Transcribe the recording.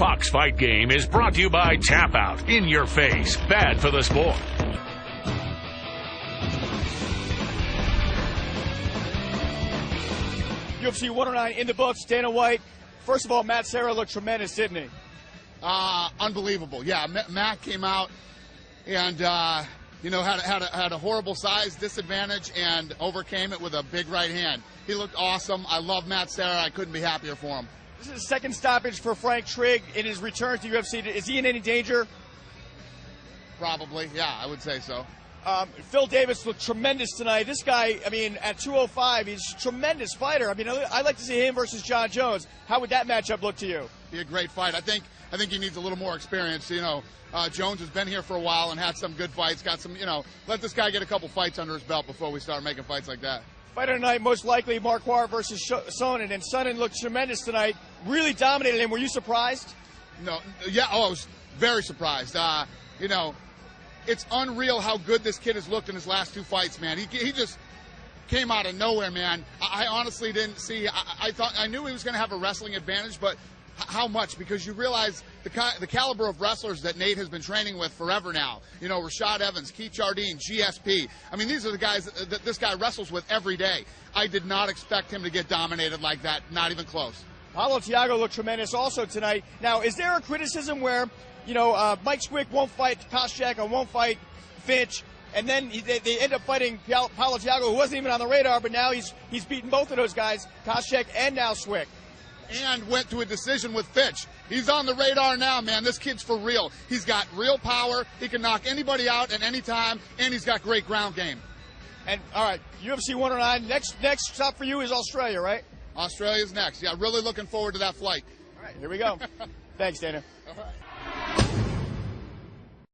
Fox Fight Game is brought to you by Tap Out. In your face. Bad for the sport. UFC 109 in the books. Dana White. First of all, Matt Serra looked tremendous, didn't he? Unbelievable. Yeah, Matt came out and had a horrible size disadvantage and overcame it with a big right hand. He looked awesome. I love Matt Serra. I couldn't be happier for him. This is the second stoppage for Frank Trigg in his return to UFC. Is he in any danger? Probably. Yeah, I would say so. Phil Davis looked tremendous tonight. This guy, I mean, at 205, he's a tremendous fighter. I mean, I'd like to see him versus John Jones. How would that matchup look to you? Be a great fight. I think he needs a little more experience. Jones has been here for a while and had some good fights. Got some, let this guy get a couple fights under his belt before we start making fights like that. Fighter tonight, most likely Marquardt versus Sonnen, and Sonnen looked tremendous tonight. Really dominated him. Were you surprised? No. Yeah. Oh, I was very surprised. It's unreal how good this kid has looked in his last two fights, man. He just came out of nowhere, man. I honestly didn't see. I knew he was going to have a wrestling advantage, but how much? Because you realize the caliber of wrestlers that Nate has been training with forever now. Rashad Evans, Keith Jardine, GSP. I mean, these are the guys that this guy wrestles with every day. I did not expect him to get dominated like that. Not even close. Paulo Thiago looked tremendous also tonight. Now, is there a criticism where, Mike Squick won't fight Koscheck and won't fight Finch, and then they end up fighting Paulo Thiago, who wasn't even on the radar, but now he's beaten both of those guys, Koscheck and now Squick. And went to a decision with Fitch. He's on the radar now, man. This kid's for real. He's got real power. He can knock anybody out at any time, and he's got great ground game. And, all right, UFC 109, next stop for you is Australia, right? Australia's next. Yeah, really looking forward to that flight. All right, here we go. Thanks, Dana. All right.